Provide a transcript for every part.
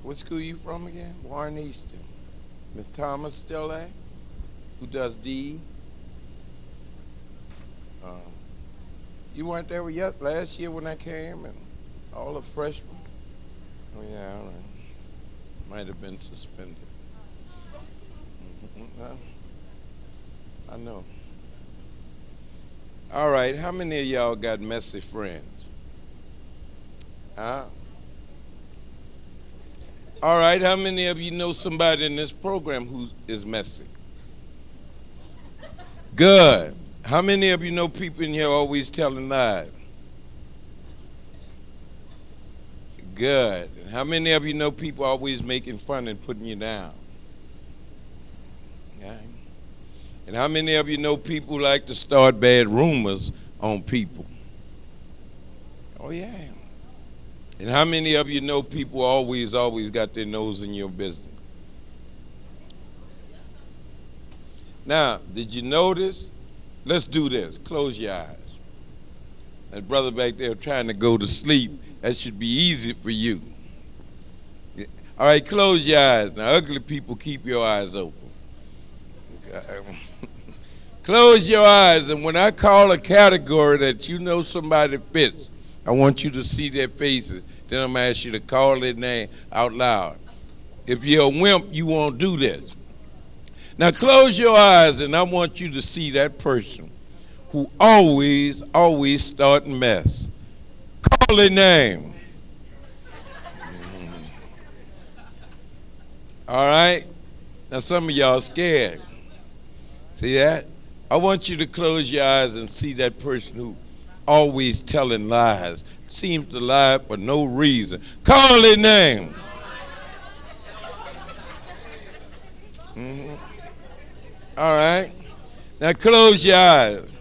what school you from again? Warren Easton. Miss Thomas still there? Who does D? Um, you weren't there last year when I came and all the freshmen? Oh, yeah, all right. Might have been suspended. I know. All right, how many of y'all got messy friends? Huh? All right, how many of you know somebody in this program who is messy? Good. How many of you know people in here always telling lies? Good. How many of you know people always making fun and putting you down? Yeah. And how many of you know people like to start bad rumors on people? Oh, yeah. And how many of you know people always got their nose in your business? Now, did you notice? Let's do this. Close your eyes. That brother back there trying to go to sleep, that should be easy for you. All right, close your eyes. Now, ugly people, keep your eyes open. Close your eyes, and when I call a category that you know somebody fits, I want you to see their faces. Then I'm going to ask you to call their name out loud. If you're a wimp, you won't do this. Now close your eyes, and I want you to see that person who always start mess. Call their name. All right? Now some of y'all scared. See that? I want you to close your eyes and see that person who always telling lies. Seems to lie for no reason. Call their name. Mm-hmm. All right. Now close your eyes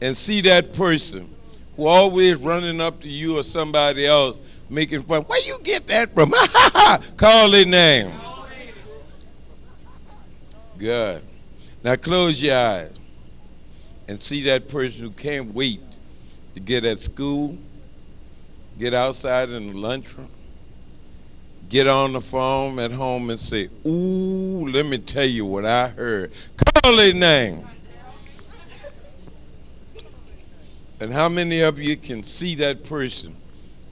and see that person who always running up to you or somebody else making fun. Where you get that from? Call their name. Good. Now close your eyes and see that person who can't wait to get at school, get outside in the lunchroom, get on the phone at home and say, ooh, let me tell you what I heard. Call their name. And how many of you can see that person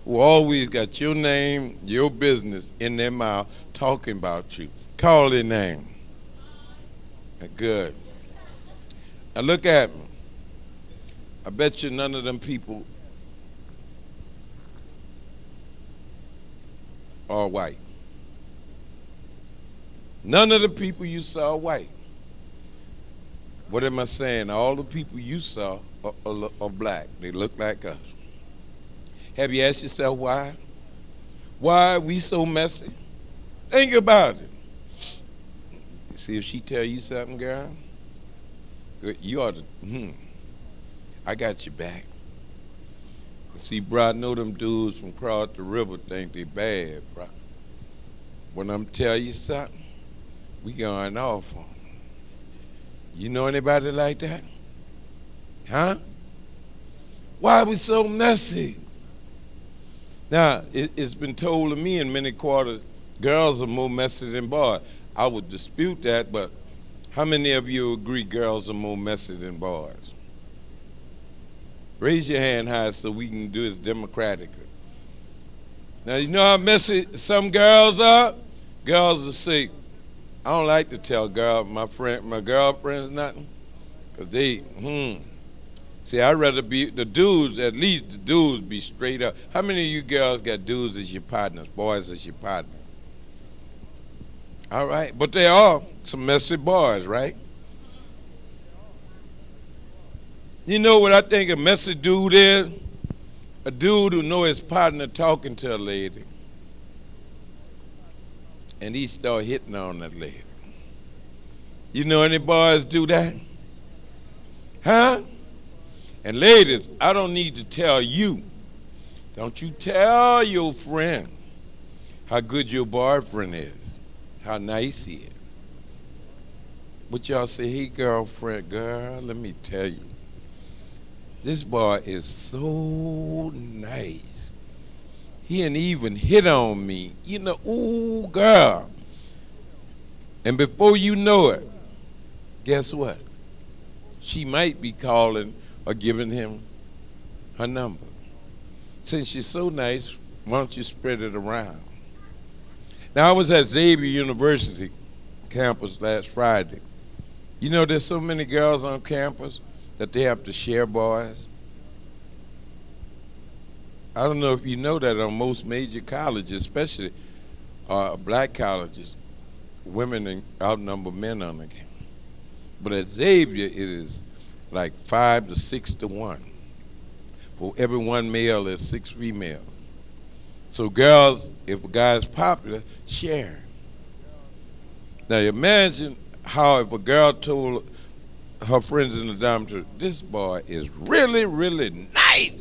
who always got your name, your business in their mouth talking about you? Call their name. Good. Now look at me. I bet you none of them people are white. None of the people you saw are white. What am I saying? All the people you saw are black. They look like us. Have you asked yourself why? Why are we so messy? Think about it. See if she tell you something, girl. You ought to, I got your back. See, bro, I know them dudes from across the river think they bad, bro. When I'm tell you something, we going off on them. You know anybody like that? Huh? Why are we so messy? Now, it's been told to me in many quarters, girls are more messy than boys. I would dispute that, but how many of you agree girls are more messy than boys? Raise your hand high so we can do this democratically. Now, you know how messy some girls are? Girls will say, I don't like to tell my girlfriends nothing, because they, See, I'd rather be, the dudes, at least the dudes be straight up. How many of you girls got dudes as your partners, boys as your partners? All right, but they are some messy boys, right? You know what I think a messy dude is? A dude who know his partner talking to a lady, and he start hitting on that lady. You know any boys do that? Huh? And ladies, I don't need to tell you. Don't you tell your friend how good your boyfriend is, how nice he is. But y'all say, hey, girlfriend, girl, let me tell you. This boy is so nice. He didn't even hit on me. You know, ooh, girl. And before you know it, guess what? She might be calling or giving him her number. Since she's so nice, why don't you spread it around? Now, I was at Xavier University campus last Friday. You know, there's so many girls on campus that they have to share boys. I don't know if you know that on most major colleges, especially black colleges, women outnumber men on the campus. But at Xavier, it is like 5 to 6 to 1. For every one male, there's 6 females. So girls, if a guy is popular, share. Now imagine how if a girl told her friends in the dormitory, this boy is really, really nice.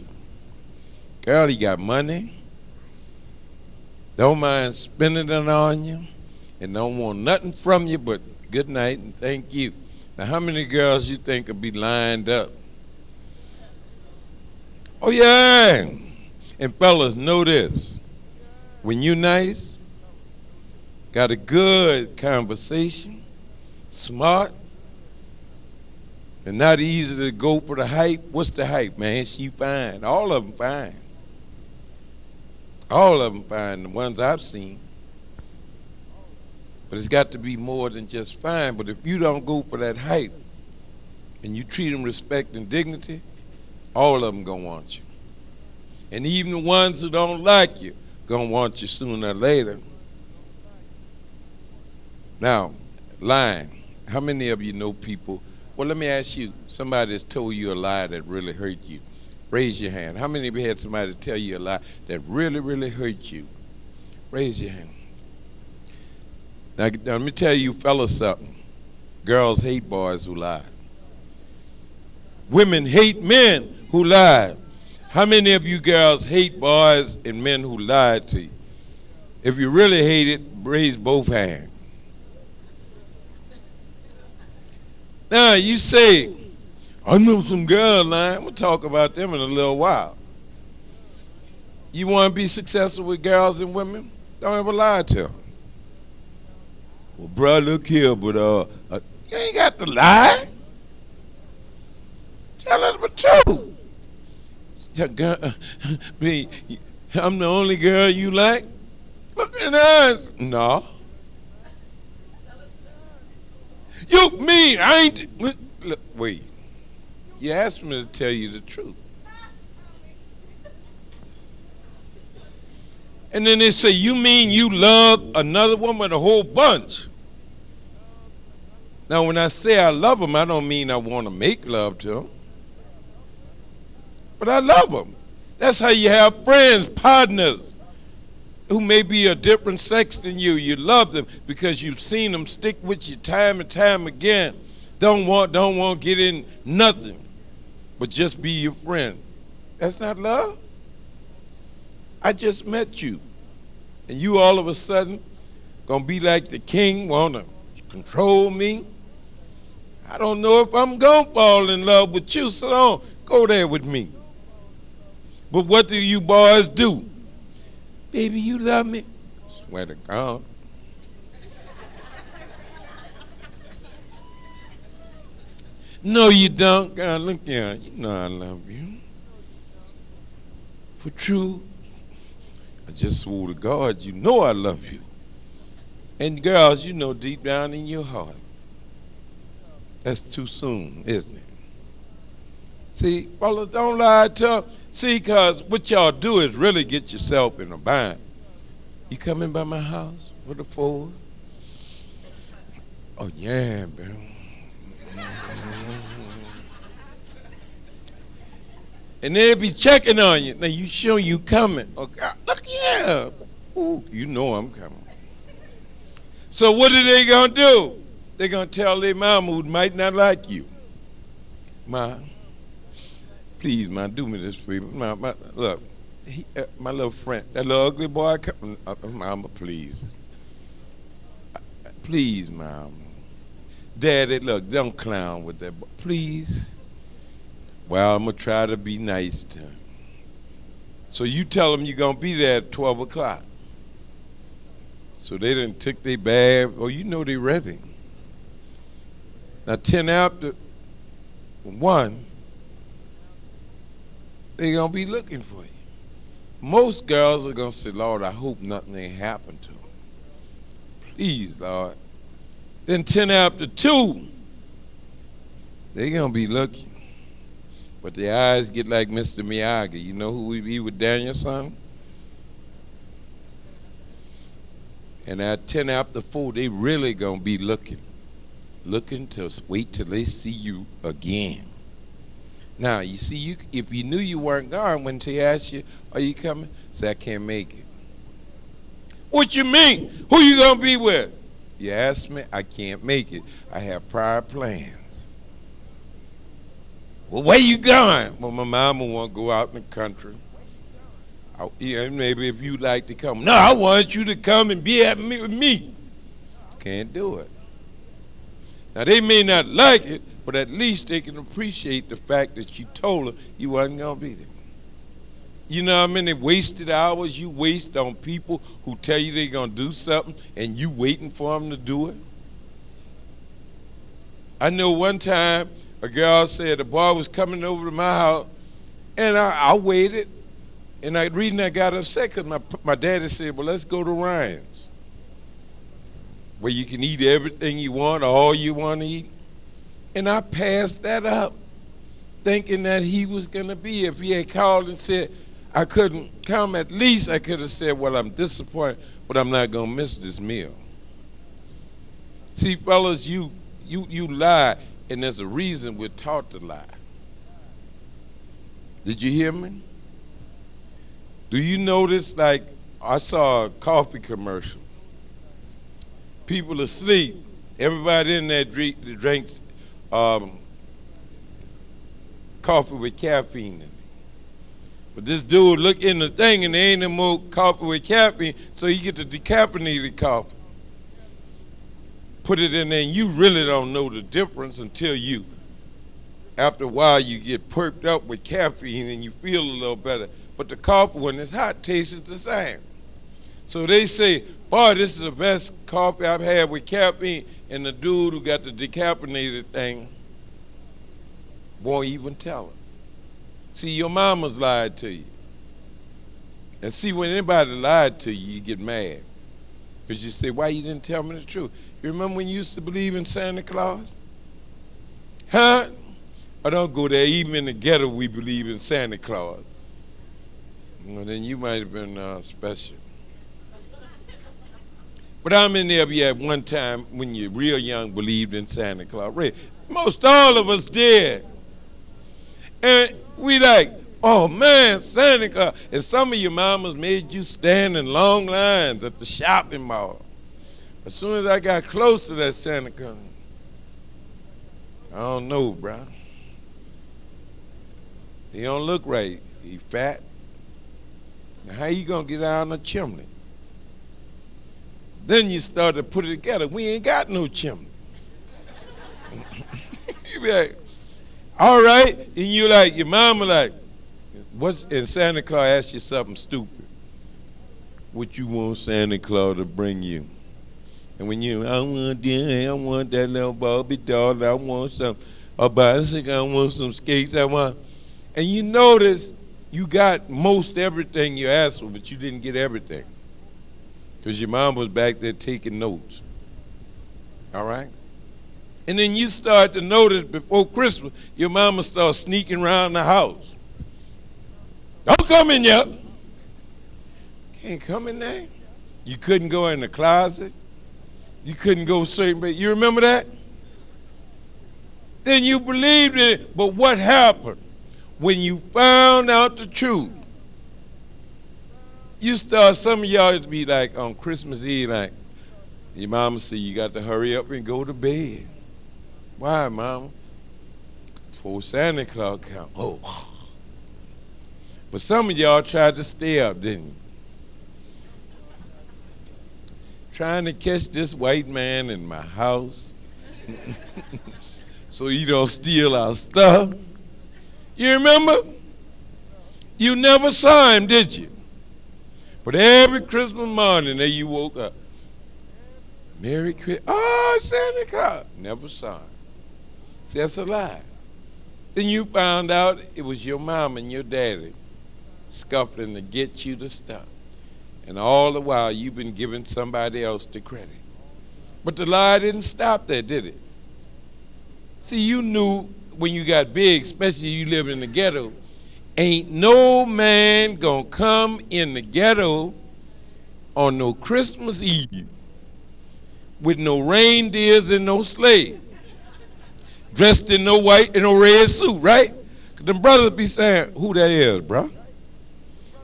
Girl, he got money, don't mind spending it on you, and don't want nothing from you but good night and thank you. Now, how many girls you think would be lined up? Oh, yeah. And fellas, know this. When you nice, got a good conversation, smart, and not easy to go for the hype, what's the hype, man? She fine. All of them fine. All of them fine, the ones I've seen. But it's got to be more than just fine. But if you don't go for that hype and you treat them respect and dignity, all of them gonna want you. And even the ones who don't like you gonna want you sooner or later. Now, lying. How many of you know people? Well, let me ask you, somebody that's told you a lie that really hurt you. Raise your hand. How many of you had somebody tell you a lie that really, really hurt you? Raise your hand. Now let me tell you fellas something. Girls hate boys who lie. Women hate men who lie. How many of you girls hate boys and men who lie to you? If you really hate it, raise both hands. Now you say, I know some girls lying. We'll talk about them in a little while. You want to be successful with girls and women? Don't ever lie to them. Well, bro, look here, but you ain't got to lie. Tell us the truth. I'm the only girl you like? Look in the eyes. No. You mean I ain't... Look, wait. You asked me to tell you the truth. And then they say, you mean you love another woman, a whole bunch? Now, when I say I love them, I don't mean I want to make love to them. But I love them. That's how you have friends, partners, who may be a different sex than you. You love them because you've seen them stick with you time and time again. Don't want to get in nothing, but just be your friend. That's not love. I just met you, and you all of a sudden gonna be like the king, want to control me. I don't know if I'm gonna fall in love with you, so don't go there with me. But what do you boys do? Baby, you love me? Swear to God. No, you don't. God, look here. You know I love you. For true, I just swore to God, you know I love you. And girls, you know deep down in your heart, that's too soon, isn't it? See, fellas, don't lie to them. See, because what y'all do is really get yourself in a bind. You coming by my house with a Ford? Oh, yeah, bro. And they'll be checking on you. Now, you sure you coming? Okay, look, yeah. Ooh, you know I'm coming. So what are they going to do? They're going to tell their mama who might not like you. Ma, please, ma, do me this favor. Ma, look, my little friend, that little ugly boy, mama, please. Please, mama. Daddy, look, don't clown with that boy. Please. Well, I'm going to try to be nice to him. So you tell them you're going to be there at 12 o'clock. So they done took their bag. Oh, you know they ready. Now 10 after 1, they going to be looking for you. Most girls are going to say, Lord, I hope nothing ain't happened to them. Please, Lord. Then 10 after 2, they going to be looking. But their eyes get like Mr. Miyagi. You know who we be with Daniel's son? And at 10 after 4, they really going to be looking. Looking to wait till they see you again. Now, you see, if you knew you weren't gone, when they ask you, are you coming? Say, I can't make it. What you mean? Who you going to be with? You ask me, I can't make it. I have prior plans. Well, where you going? Well, my mama want to go out in the country. Maybe if you'd like to come. No, I want you to come and be with me. Can't do it. Now, they may not like it, but at least they can appreciate the fact that you told them you wasn't going to be there. You know how many wasted hours you waste on people who tell you they're going to do something and you waiting for them to do it? I know one time a girl said a boy was coming over to my house, and I waited, and the reason I got upset because my daddy said, well, let's go to Ryan's, where you can eat everything you want or all you want to eat. And I passed that up, thinking that he was going to be. If he had called and said I couldn't come, at least I could have said, well, I'm disappointed, but I'm not going to miss this meal. See, fellas, you lie, and there's a reason we're taught to lie. Did you hear me? Do you notice, like, I saw a coffee commercial. People asleep. Everybody in there drinks coffee with caffeine in it. But this dude look in the thing and there ain't no more coffee with caffeine, so you get the decaffeinated coffee. Put it in there and you really don't know the difference until after a while you get perked up with caffeine and you feel a little better. But the coffee when it's hot tastes the same. So they say, boy, this is the best coffee I've had with caffeine, and the dude who got the decaffeinated thing won't even tell it. See, your mama's lied to you. And see, when anybody lied to you, you get mad. Because you say, why you didn't tell me the truth? You remember when you used to believe in Santa Claus? Huh? I don't go there. Even in the ghetto, we believe in Santa Claus. Well, then you might have been special. But I'm in there at one time when you're real young believed in Santa Claus. Most all of us did. And we like, oh man, Santa Claus. And some of your mamas made you stand in long lines at the shopping mall. As soon as I got close to that Santa Claus, I don't know, bro. He don't look right. He fat. Now how you gonna get out on the chimney? Then you start to put it together. We ain't got no chimney. You be like, all right. And you like, your mama like, and Santa Claus asks you something stupid. What you want Santa Claus to bring you? And when I want that little Barbie doll, I want a bicycle, I want some skates, and you notice you got most everything you asked for, but you didn't get everything. Because your mom was back there taking notes. All right? And then you start to notice before Christmas, your mama starts sneaking around the house. Don't come in yet. Can't come in there. You couldn't go in the closet. You couldn't go certain places. You remember that? Then you believed it. But what happened? When you found out the truth, you start, some of y'all to be like on Christmas Eve, like, your mama said you got to hurry up and go to bed. Why, mama? Before Santa Claus come. Oh. But some of y'all tried to stay up, didn't you? Trying to catch this white man in my house so he don't steal our stuff. You remember? You never saw him, did you? But every Christmas morning there you woke up. Merry Christmas. Oh, Santa Claus. Never saw him. See, that's a lie. Then you found out it was your mom and your daddy scuffling to get you to stop. And all the while you've been giving somebody else the credit. But the lie didn't stop there, did it? See, you knew when you got big, especially you live in the ghetto, ain't no man gonna come in the ghetto on no Christmas Eve with no reindeers and no sleigh, dressed in no white and no red suit, right? 'Cause them brothers be saying, who that is, bro?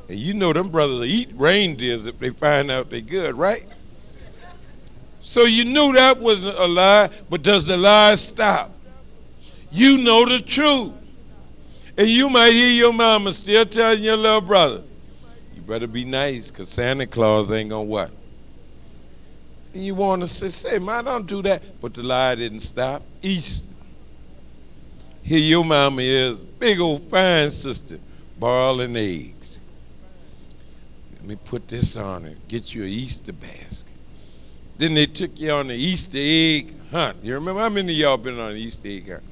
And you know them brothers will eat reindeers if they find out they good, right? So you knew that wasn't a lie, but does the lie stop? You know the truth. And you might hear your mama still telling your little brother, you better be nice, because Santa Claus ain't going to what? And you want to say, man, don't do that. But the lie didn't stop. Easter. Here your mama is, big old fine sister, boiling eggs. Let me put this on and get you an Easter basket. Then they took you on the Easter egg hunt. You remember how many of y'all been on the Easter egg hunt?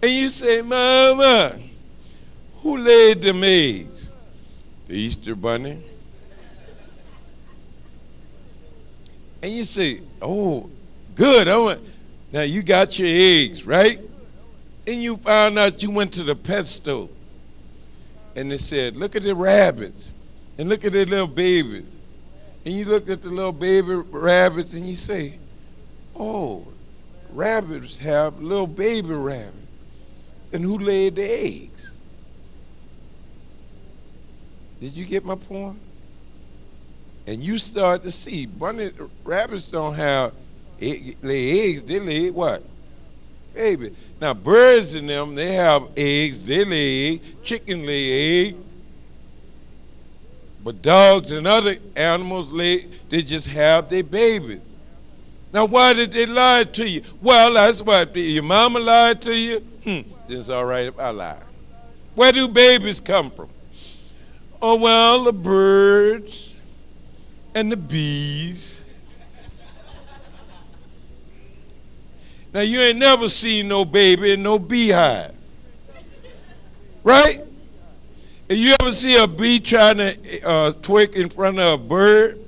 And you say, Mama, who laid them eggs? The Easter bunny. And you say, oh, good. Now you got your eggs, right? And you found out you went to the pet store. And they said, look at the rabbits. And look at the little babies. And you look at the little baby rabbits and you say, oh, rabbits have little baby rabbits. And who laid the eggs? Did you get my point? And you start to see, rabbits don't lay eggs, they lay what? Baby. Now birds in them, they have eggs, they lay eggs, chicken lay eggs. But dogs and other animals they just have their babies. Now why did they lie to you? Well, that's what, your mama lied to you? It's all right if I lie. Where do babies come from? Oh, well, the birds and the bees. Now, you ain't never seen no baby in no beehive. Right? And you ever see a bee trying to twerk in front of a bird?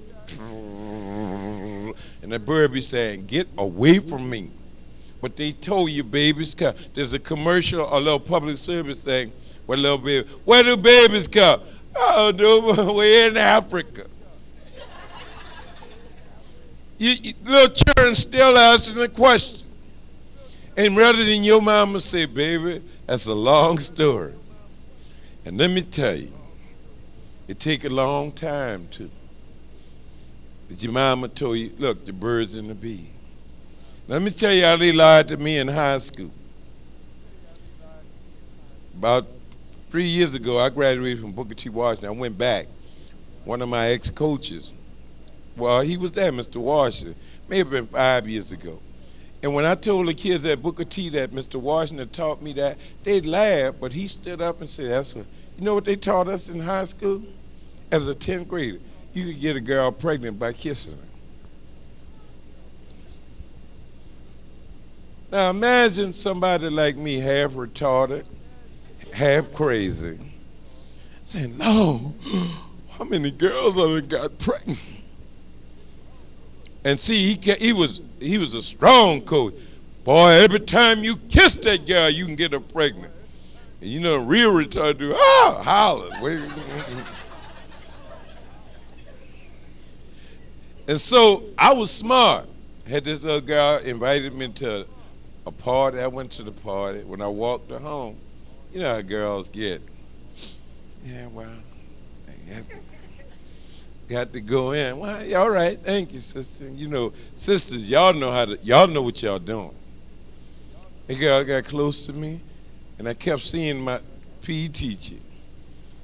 And the bird be saying, get away from me. But they told you babies come. There's a commercial, a little public service thing where little baby, where do babies come? Oh, no, we're in Africa. Little children still asking the question. And rather than your mama say, baby, that's a long story. And let me tell you, it take a long time too. But your mama told you, look, the birds and the bees. Let me tell you how they lied to me in high school. About 3 years ago, I graduated from Booker T. Washington. I went back. One of my ex-coaches, well, he was there, Mr. Washington, may have been 5 years ago. And when I told the kids at Booker T that Mr. Washington taught me that, they laughed, but he stood up and said, that's what, you know what they taught us in high school? As a 10th grader, you could get a girl pregnant by kissing her. Now imagine somebody like me, half retarded, half crazy, saying, no, how many girls have they got pregnant? And see, he was a strong coach. Boy, every time you kiss that girl, you can get her pregnant. And you know, real retarded do, holler. And so I was smart. Had this little girl invited me to a party. I went to the party. When I walked her home, you know how girls get. Yeah, well, got to go in. Well, all right, thank you, sister. You know, sisters, y'all know what y'all doing. The girl got close to me, and I kept seeing my PE teacher.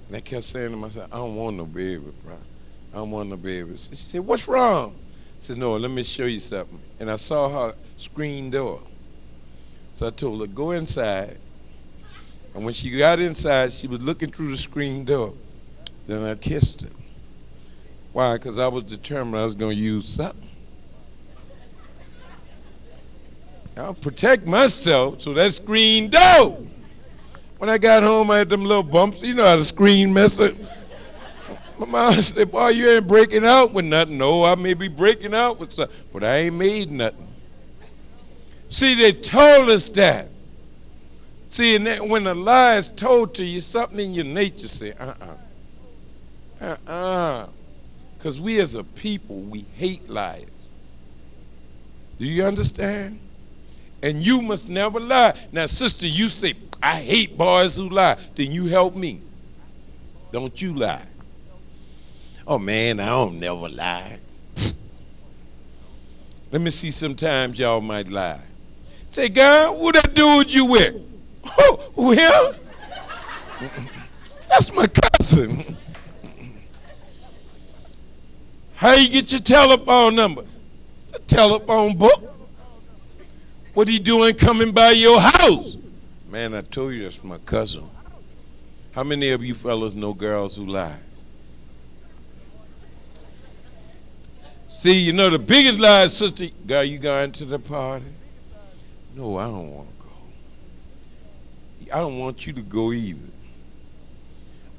And I kept saying to myself, I don't want no baby, bro. I don't want no baby. So she said, what's wrong? I said, no, let me show you something. And I saw her screen door. So I told her, go inside And when she got inside, she was looking through the screen door. Then I kissed her. Why? Because I was determined I was going to use something. I'll protect myself, so that screen door. When I got home, I had them little bumps. You know how the screen mess up. My mom said, boy, you ain't breaking out with nothing. No, I may be breaking out with something, but I ain't made nothing. See, they told us that. See, and that when a lie is told to you, something in your nature say, Because we as a people, we hate lies. Do you understand? And you must never lie. Now, sister, you say, I hate boys who lie. Then you help me. Don't you lie. Oh, man, I don't never lie. Let me see, sometimes y'all might lie. Say, girl, who that dude you with? Oh, him? That's my cousin. How you get your telephone number? The telephone book. What he doing coming by your house? Man, I told you that's my cousin. How many of you fellas know girls who lie? See, you know the biggest lie is, sister, girl, you going to the party? No, I don't want to go. I don't want you to go either.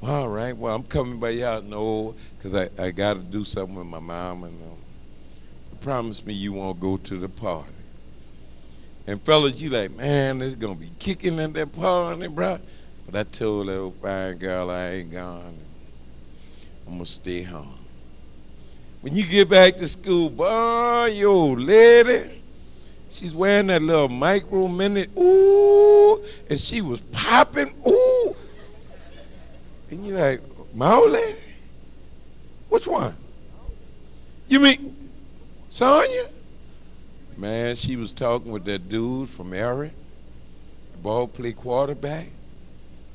Well, all right, well, I'm coming by your house. No, because I got to do something with my mom. And promise me you won't go to the party. And fellas, you like, man, it's going to be kicking at that party, bro. But I told that old fine girl I ain't gone. I'm going to stay home. When you get back to school, boy, your old lady, she's wearing that little micro mini, ooh, and she was popping, ooh. And you're like, my old lady? Which one? You mean Sonia? Man, she was talking with that dude from Eric, the ball play quarterback.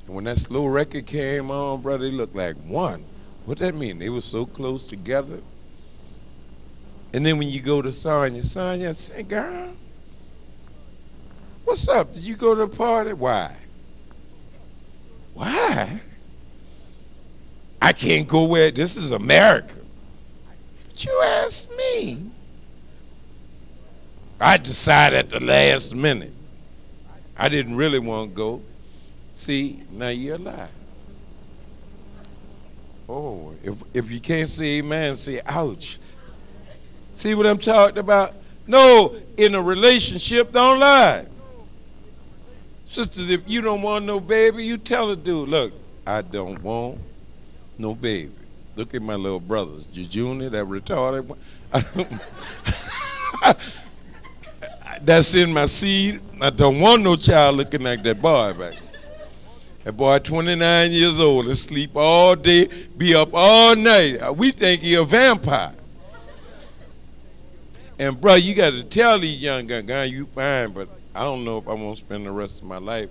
And when that slow record came on, brother, they looked like one. What that mean? They were so close together. And then when you go to Sonia, I say, girl, what's up? Did you go to the party? Why? Why? I can't go where, this is America. But you asked me. I decided at the last minute. I didn't really want to go. See, now you're alive. Oh, if you can't say amen, say ouch. See what I'm talking about? No, in a relationship, don't lie. Sisters, if you don't want no baby, you tell the dude, look, I don't want no baby. Look at my little brothers, Junior, that retarded one. That's in my seed. I don't want no child looking like that boy back there. That boy 29 years old, and sleep all day, be up all night. We think he a vampire. And bro, you got to tell these young guys, you fine, but I don't know if I want to spend the rest of my life.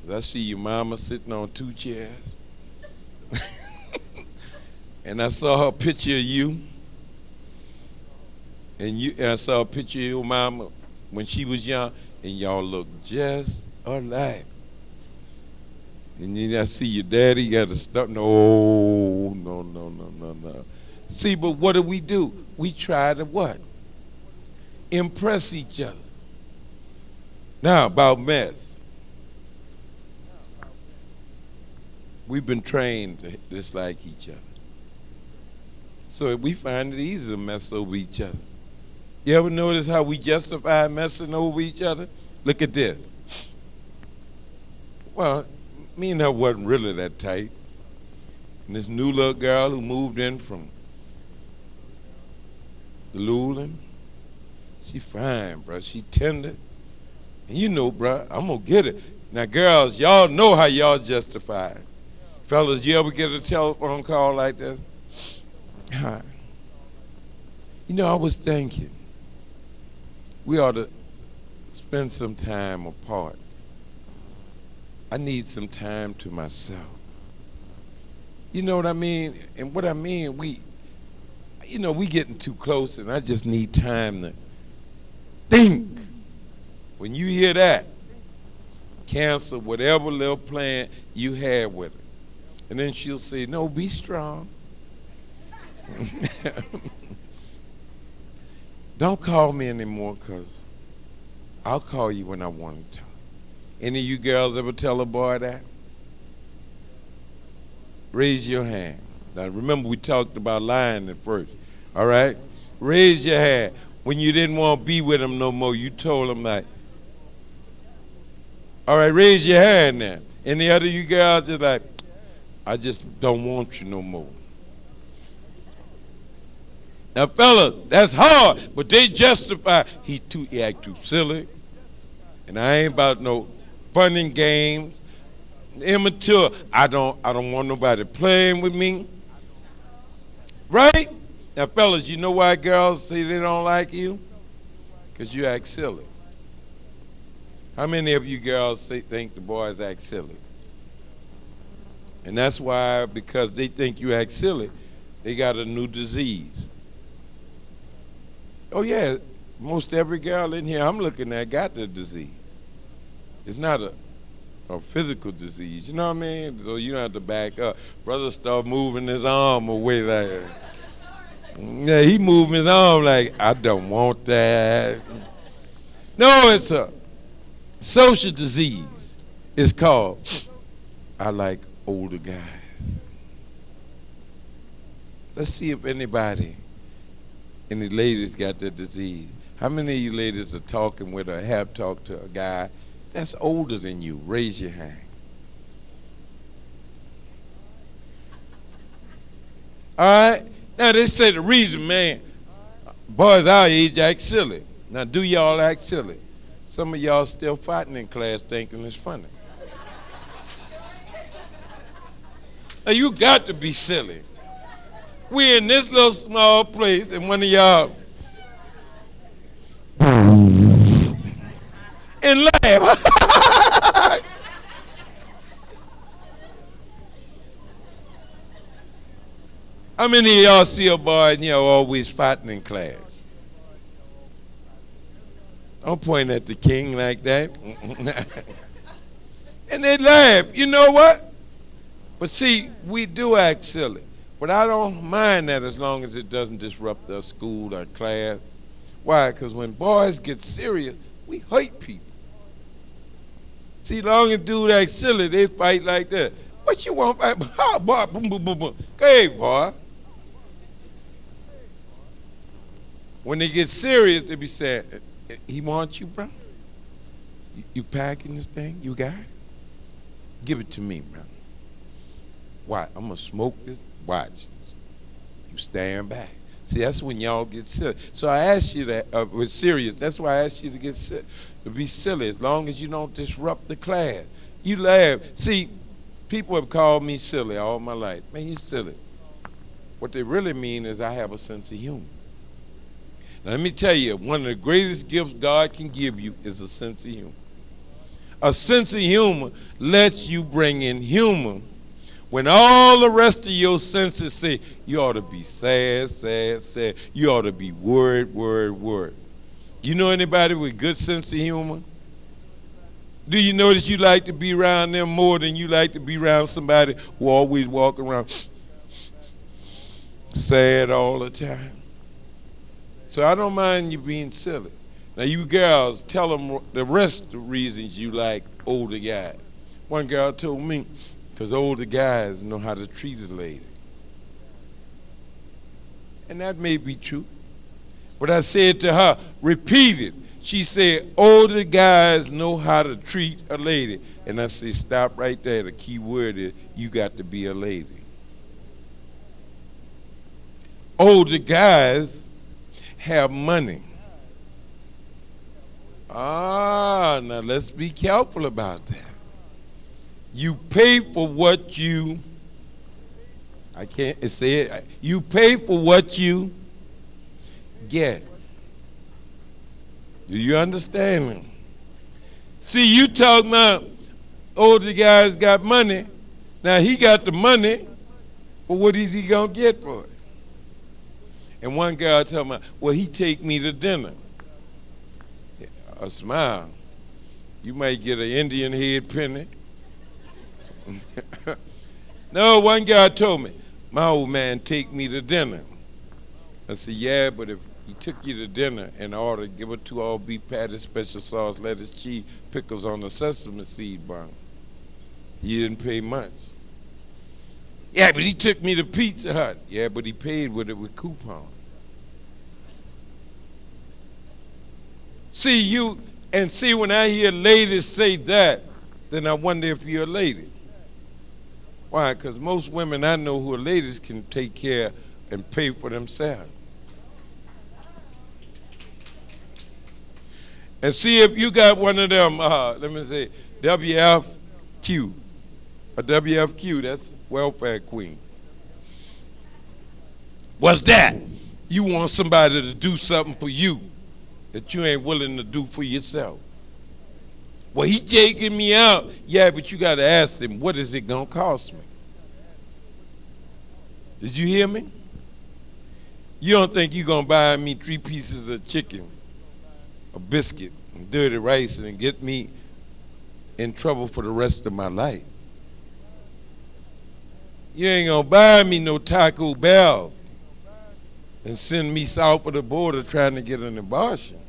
'Cause I see your mama sitting on 2 chairs. And I saw her picture of you. And I saw a picture of your mama when she was young, and y'all look just alike. And then I see your daddy got to start. No. See, but what do? We try to what? Impress each other. Now, about mess. We've been trained to dislike each other. So we find it easy to mess over each other. You ever notice how we justify messing over each other? Look at this. Well, me and her wasn't really that tight. And this new little girl who moved in from the Luling, she fine, bro. She tender. And you know, bro, I'm going to get it. Now, girls, y'all know how y'all justify it. Fellas, you ever get a telephone call like this? Hi. You know, I was thinking, we ought to spend some time apart. I need some time to myself. You know what I mean? And what I mean, we getting too close, and I just need time to think. When you hear that, cancel whatever little plan you had with her. And then she'll say, no, be strong. Don't call me anymore, because I'll call you when I want to talk. Any of you girls ever tell a boy that? Raise your hand. Now remember, we talked about lying at first. All right? Raise your hand. When you didn't want to be with him no more, you told him like, all right, raise your hand now. Any other you girls just like, I just don't want you no more. Now, fellas, that's hard, but they justify, he act too silly, and I ain't about no fun and games. Immature, I don't want nobody playing with me. Right? Now, fellas, you know why girls say they don't like you? Because you act silly. How many of you girls think the boys act silly? And that's why, because they think you act silly, they got a new disease. Oh, yeah, most every girl in here I'm looking at got the disease. It's not a physical disease, you know what I mean? So you don't have to back up. Brother start moving his arm away like, yeah, he moving his arm like, I don't want that. No, it's a social disease. It's called, I like older guys. Let's see if any ladies got that disease. How many of you ladies are talking with or have talked to a guy that's older than you? Raise your hand. All right? Now they say the reason, man, boys our age act silly. Now do y'all act silly? Some of y'all still fighting in class thinking it's funny. Now you got to be silly. We in this little small place and one of y'all and laugh. How many of y'all see a boy and y'all always fighting in class? Don't point at the king like that. And they laugh. You know what? But see, we do act silly. But I don't mind that as long as it doesn't disrupt our school, our class. Why? Because when boys get serious, we hurt people. See, long as dudes act silly, they fight like that. What you want? Oh, boy, boom, boom, boom, boom. Hey, boy. When they get serious, they be saying, he wants you, bro? You packing this thing? You got it? Give it to me, bro. Why? I'm going to smoke this. Watch. You stand back. See, that's when y'all get silly. So I asked you that, was serious. That's why I asked you to to be silly, as long as you don't disrupt the class. You laugh. See, people have called me silly all my life. Man, you silly. What they really mean is I have a sense of humor. Now, let me tell you, one of the greatest gifts God can give you is a sense of humor. A sense of humor lets you bring in humor when all the rest of your senses say you ought to be sad, sad, sad. You ought to be worried, worried, worried. You know anybody with good sense of humor? Do you notice you like to be around them more than you like to be around somebody who always walk around sad all the time? So I don't mind you being silly. Now you girls, tell them the rest of the reasons you like older guys. One girl told me, because older guys know how to treat a lady. And that may be true. But I said to her, repeat it. She said, older guys know how to treat a lady. And I said, stop right there. The key word is, you got to be a lady. Older guys have money. Now let's be careful about that. You pay for what you, I can't say it, you pay for what you get. Do you understand me? See, you talking about older guys got money. Now he got the money, but what is he going to get for it? And one girl told me, well, he take me to dinner. A smile. You might get an Indian head penny. No, one guy told me, my old man take me to dinner. I said, yeah, but if he took you to dinner and ordered, give it 2 all beef patties, special sauce, lettuce, cheese, pickles on the sesame seed bun, you didn't pay much. Yeah, but he took me to Pizza Hut. Yeah, but he paid with it with coupon. See, when I hear ladies say that, then I wonder if you're a lady. Why? Because most women I know who are ladies can take care and pay for themselves. And see if you got one of them, let me say, WFQ. A WFQ, that's welfare queen. What's that? You want somebody to do something for you that you ain't willing to do for yourself. Well, he taking me out. Yeah, but you got to ask him, what is it going to cost me? Did you hear me? You don't think you're going to buy me 3 pieces of chicken, a biscuit, and dirty rice, and get me in trouble for the rest of my life. You ain't going to buy me no Taco Bell and send me south of the border trying to get an abortion.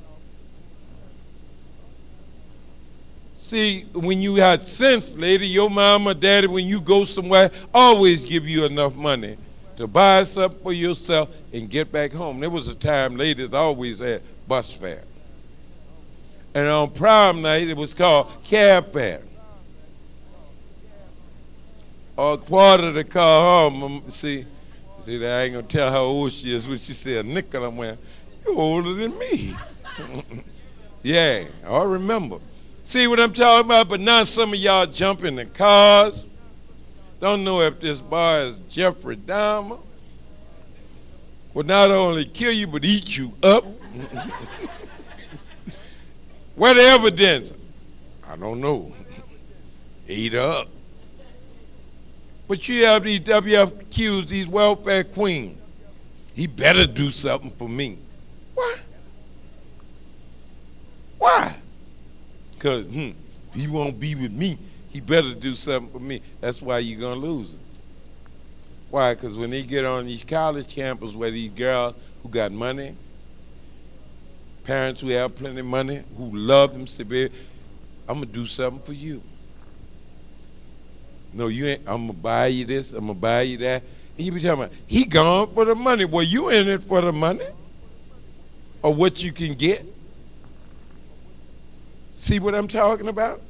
See, when you had sense, lady, your mama, daddy, when you go somewhere, always give you enough money to buy something for yourself and get back home. There was a time ladies always had bus fare. And on prom night, it was called cab fare. Or a quarter to call home. See, I ain't going to tell how old she is. When she said, nickel, I'm wearing, you're older than me. Yeah, I remember. See what I'm talking about? But now some of y'all jump in the cars. Don't know if this boy is Jeffrey Dahmer. Will not only kill you, but eat you up. Where the evidence? I don't know. Eat up. But you have these WFQs, these welfare queens. He better do something for me. Why? Why? Because if he won't be with me, he better do something for me. That's why you're going to lose it. Why? Because when they get on these college campuses where these girls who got money, parents who have plenty of money, who love them, say, baby, I'm going to do something for you. No, you ain't. I'm going to buy you this. I'm going to buy you that. And you be talking about, he gone for the money. Well, you in it for the money or what you can get. See what I'm talking about?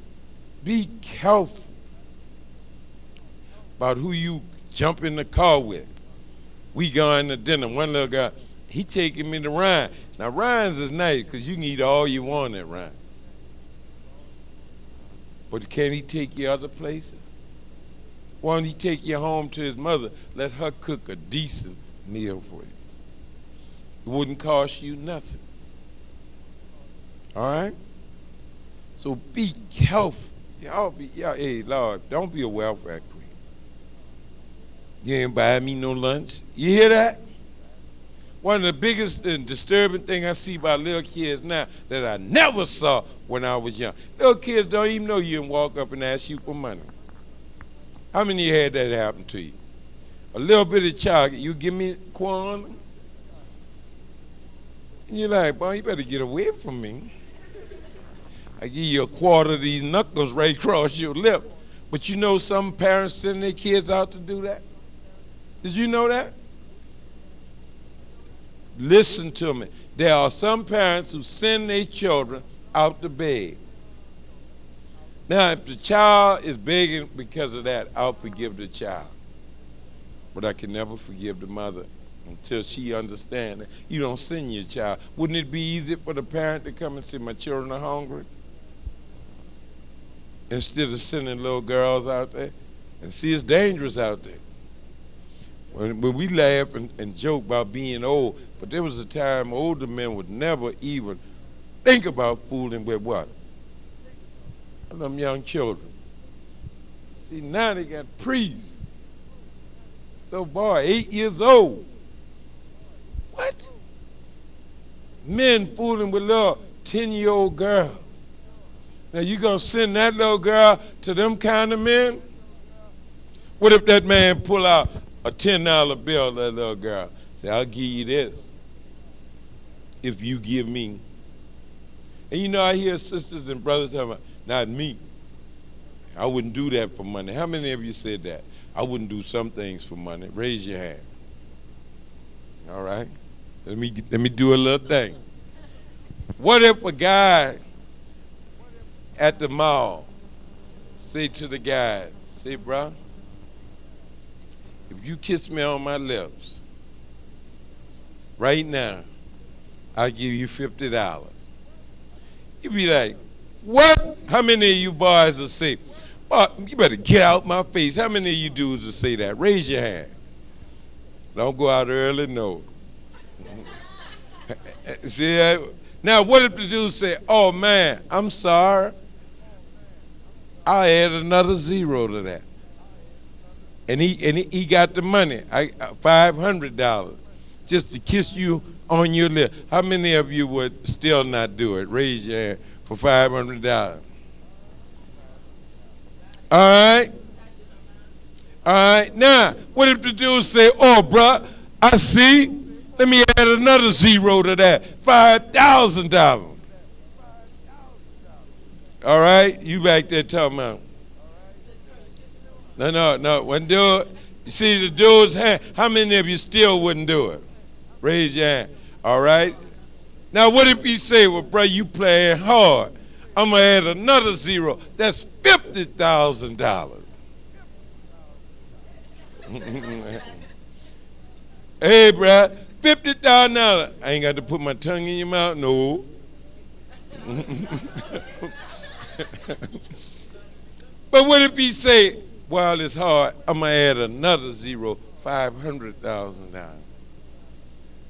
Be careful about who you jump in the car with. We going to dinner. One little guy, he taking me to Ryan. Now, Ryan's is nice because you can eat all you want at Ryan. But can he take you other places? Why don't he take you home to his mother? Let her cook a decent meal for you. It wouldn't cost you nothing. All right? So be careful. Hey, Lord, don't be a welfare queen. You ain't buying me no lunch. You hear that? One of the biggest and disturbing things I see about little kids now that I never saw when I was young. Little kids don't even know you and walk up and ask you for money. How many of you had that happen to you? A little bit of child, you give me a quarter? And you're like, boy, you better get away from me. I give you a quarter of these knuckles right across your lip. But you know some parents send their kids out to do that? Did you know that? Listen to me. There are some parents who send their children out to beg. Now, if the child is begging because of that, I'll forgive the child. But I can never forgive the mother until she understands that you don't send your child. Wouldn't it be easy for the parent to come and say, my children are hungry? Instead of sending little girls out there. And see, it's dangerous out there. When we laugh and joke about being old, but there was a time older men would never even think about fooling with what? Them young children. See, now they got priests. Little boy, 8 years old. What? Men fooling with little 10-year-old girls. Now you gonna send that little girl to them kind of men? What if that man pull out a $10 bill, that little girl? Say, I'll give you this if you give me. And you know, I hear sisters and brothers talking, not me. I wouldn't do that for money. How many of you said that? I wouldn't do some things for money. Raise your hand. All right. Let me do a little thing. What if a guy at the mall say to the guy, say, bro, if you kiss me on my lips right now, I'll give you $50. You be like, what? How many of you boys will say, oh, you better get out my face? How many of you dudes will say that? Raise your hand. Don't go out early, no. See, now what if the dude say, oh man, I'm sorry, I'll add another zero to that. And he got the money, $500, just to kiss you on your lip. How many of you would still not do it? Raise your hand for $500. All right? All right. Now, what if the dude say, oh, bruh, I see. Let me add another zero to that. $5,000. All right? You back there talking about. No. When dude, you see the dude's hand, how many of you still wouldn't do it? Raise your hand. All right? Now, what if he say, well, bro, you playing hard. I'm going to add another zero. That's $50,000. Hey, bro, $50,000. I ain't got to put my tongue in your mouth? No. But what if he say, while it's hard, I'm going to add another zero, $500,000.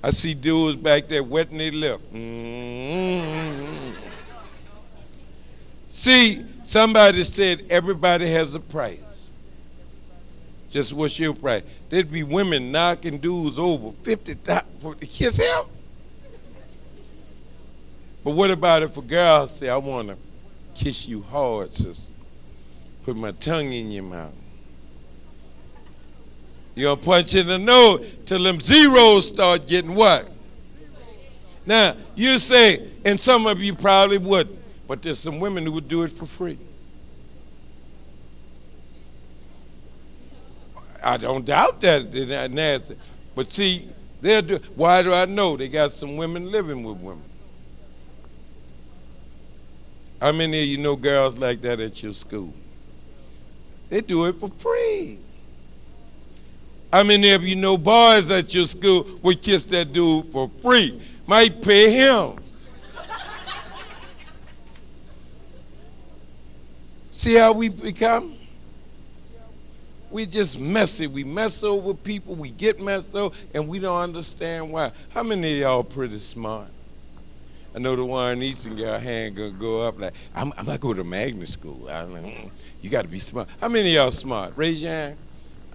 I see dudes back there wetting their lip. See, somebody said everybody has a price. Just what's your price? There'd be women knocking dudes over $50,000 for the kiss him. But what about if a girl say, I want to kiss you hard, sister. Put my tongue in your mouth. You're going to punch in the nose till them zeros start getting what? Now, you say, and some of you probably wouldn't, but there's some women who would do it for free. I don't doubt that they're not nasty. But see, they'll do. Why do I know? They got some women living with women. How many of you know girls like that at your school? They do it for free. How many of you know boys at your school would kiss that dude for free? Might pay him. See how we become? We just messy. We mess over people. We get messed over, and we don't understand why. How many of y'all pretty smart? I know the Warren Easton got hand gonna go up like, I'm not going to magnet school. You got to be smart. How many of y'all smart? Raise your hand.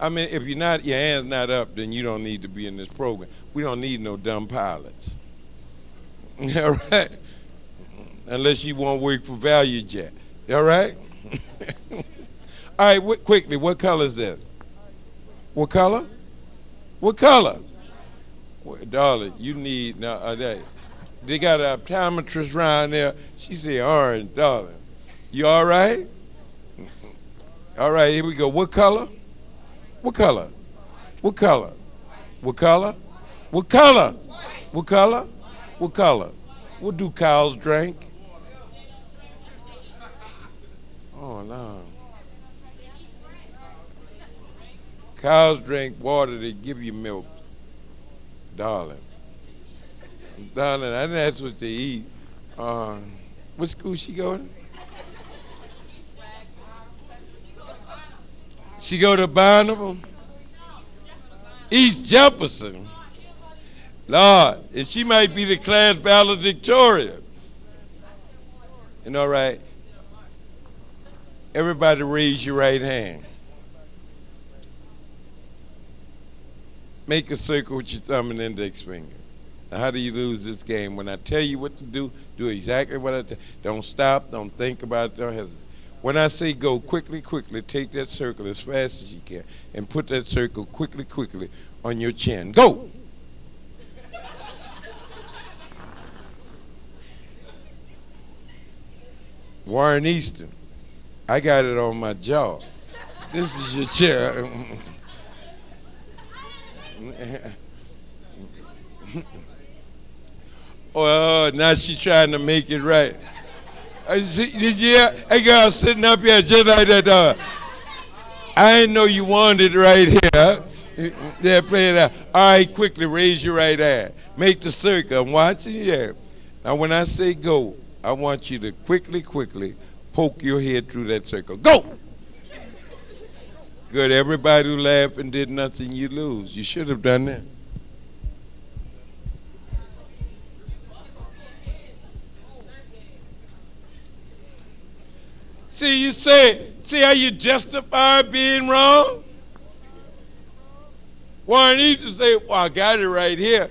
I mean, if you're not, your hand's not up, then you don't need to be in this program. We don't need no dumb pilots. All right? Unless you want to work for Value Jet. All right? All right, quickly, what color is this? What color? What color? Well, darling, you need, now, they got an optometrist around there. She said orange, darling. You all right? All right, here we go. What color? What color? What color? What color? What color? What color? What color? What do cows drink? Oh, no. Cows drink water, they give you milk. Darling. Darling, I think that's what they eat. What school she going to? She go to Barnum? East Jefferson. Lord, and she might be the class valedictorian. And all right, everybody raise your right hand. Make a circle with your thumb and index finger. Now, how do you lose this game? When I tell you what to do, do exactly what I tell you. Don't stop. Don't think about it. Don't hesitate. When I say go, quickly, quickly, take that circle as fast as you can and put that circle quickly, quickly on your chin. Go! Warren Easton, I got it on my jaw. This is your chair. Oh, now she's trying to make it right. Did you hear? Hey, girl sitting up here just like that. I didn't know you wanted it right here. Yeah, play it out. All right, quickly raise your right hand. Make the circle. I'm watching you. Yeah. Now, when I say go, I want you to quickly, quickly poke your head through that circle. Go! Good. Everybody who laughed and did nothing, you lose. You should have done that. See, you say, see how you justify being wrong? Warren Easton say, well, I got it right here.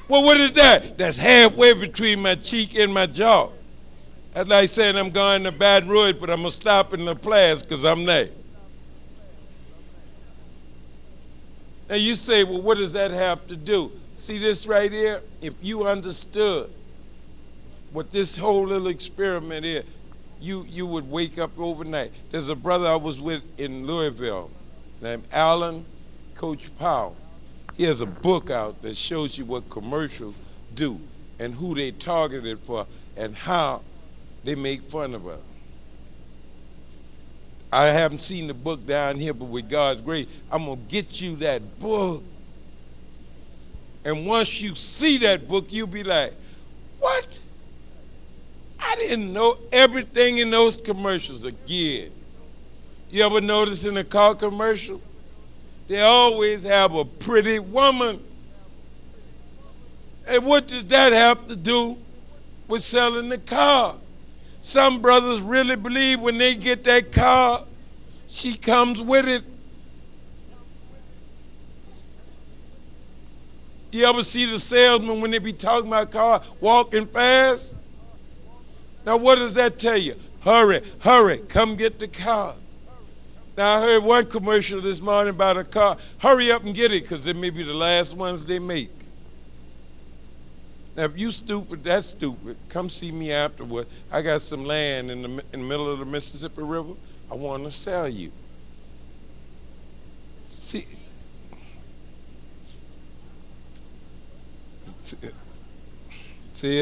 Well, what is that? That's halfway between my cheek and my jaw. That's like saying I'm going to Baton Rouge, but I'm going to stop in Laplace because I'm there. Now you say, well, what does that have to do? See this right here? If you understood what this whole little experiment is, you would wake up overnight. There's a brother I was with in Louisville named Alan Coach Powell. He has a book out that shows you what commercials do and who they targeted for and how they make fun of us. I haven't seen the book down here, but with God's grace, I'm going to get you that book. And once you see that book, you'll be like, what? I didn't know everything in those commercials again. You ever notice in a car commercial? They always have a pretty woman. And what does that have to do with selling the car? Some brothers really believe when they get that car, she comes with it. You ever see the salesman when they be talking about car walking fast? Now what does that tell you? Hurry, hurry, come get the car. Now I heard one commercial this morning about a car. Hurry up and get it because it may be the last ones they make. Now if you stupid, that's stupid. Come see me afterward. I got some land in the middle of the Mississippi River. I want to sell you. See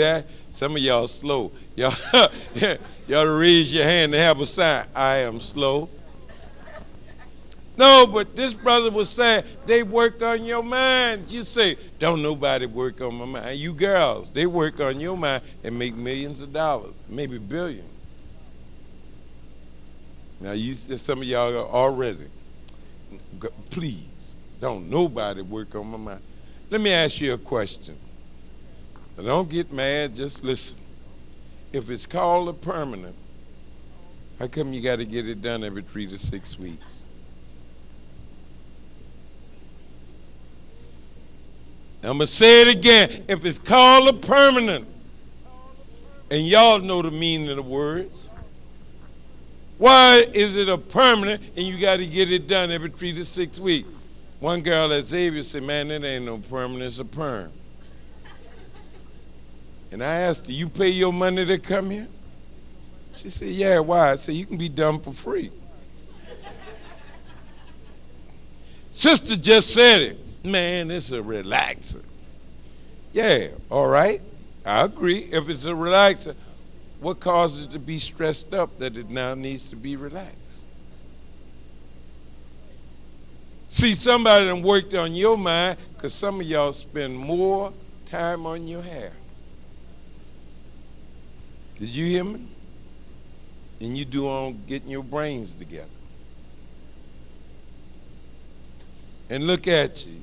that? Some of y'all slow. Y'all raise your hand and have a sign. I am slow. No, but this brother was saying they work on your mind. You say, don't nobody work on my mind. You girls, they work on your mind and make millions of dollars, maybe billions. Now, some of y'all are already. Please, don't nobody work on my mind. Let me ask you a question. Now, don't get mad, just listen. If it's called a permanent, how come you got to get it done every 3 to 6 weeks? I'm going to say it again. If it's called a permanent, and y'all know the meaning of the words, why is it a permanent and you got to get it done every 3 to 6 weeks? One girl at Xavier said, man, it ain't no permanent, it's a perm. And I asked her, you pay your money to come here? She said, yeah, why? I said, you can be done for free. Sister just said it. Man, it's a relaxer. Yeah, all right. I agree. If it's a relaxer, what causes it to be stressed up that it now needs to be relaxed? See, somebody done worked on your mind because some of y'all spend more time on your hair. Did you hear me? And you do on getting your brains together. And look at you.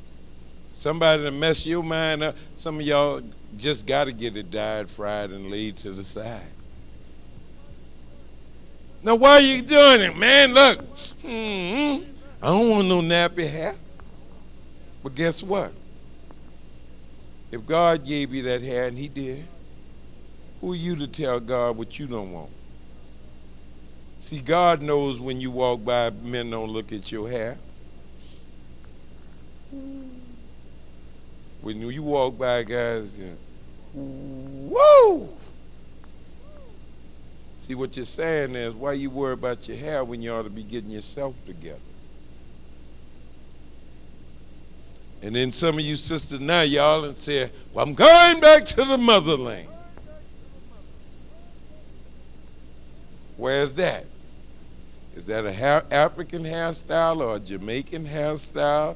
Somebody to mess your mind up. Some of y'all just got to get it dyed, fried, and laid to the side. Now, why are you doing it, man? Look, I don't want no nappy hair. But guess what? If God gave you that hair, and he did, who are you to tell God what you don't want? See, God knows when you walk by, men don't look at your hair. When you walk by, guys, whoa! See, what you're saying is, why you worry about your hair when you ought to be getting yourself together? And then some of you sisters now, y'all, and say, well, I'm going back to the motherland. Where's that? Is that a African hairstyle or a Jamaican hairstyle?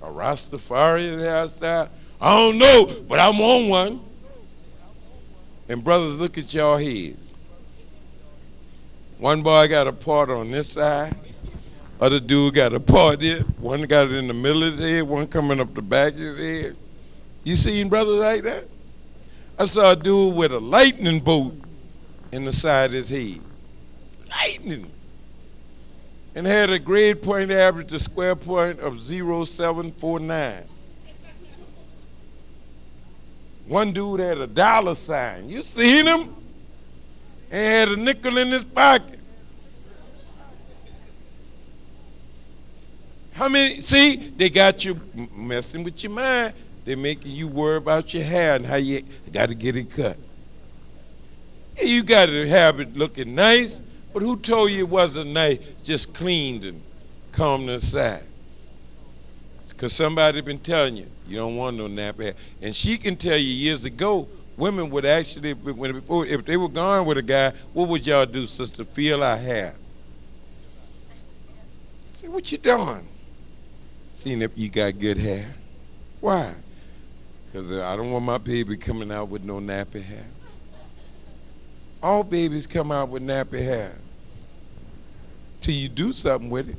A Rastafarian hairstyle? I don't know, but I'm on one. And brothers, look at y'all heads. One boy got a part on this side. Other dude got a part there. One got it in the middle of his head. One coming up the back of his head. You seen brothers like that? I saw a dude with a lightning bolt in the side of his head. Lightning. And had a grade point average, a square point of 0.749. One dude had a dollar sign. You seen him? And had a nickel in his pocket. How many? See, they got you messing with your mind. They're making you worry about your hair and how you got to get it cut. Yeah, you got to have it looking nice, but who told you it wasn't nice, just cleaned and combed aside? Because somebody been telling you, you don't want no nappy hair. And she can tell you years ago, women would actually, if they were gone with a guy, what would y'all do, sister? Feel our hair. Say, what you doing? Seeing if you got good hair. Why? Because I don't want my baby coming out with no nappy hair. All babies come out with nappy hair. Till you do something with it.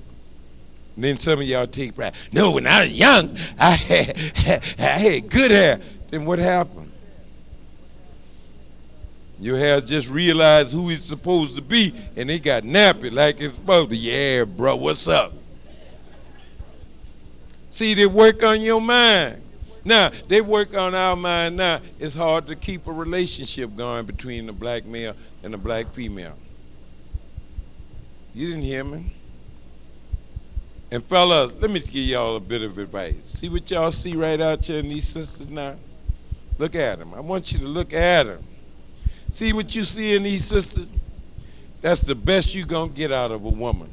And then some of y'all take pride. No, when I was young, I had good hair. Then what happened? Your hair just realized who it's supposed to be, and it got nappy like it's supposed to. Yeah, bro, what's up? See, they work on your mind. Now, they work on our mind now. It's hard to keep a relationship going between the black male and the black female. You didn't hear me? And fellas, let me give y'all a bit of advice. See what y'all see right out here in these sisters now? Look at them. I want you to look at them. See what you see in these sisters? That's the best you're going to get out of a woman.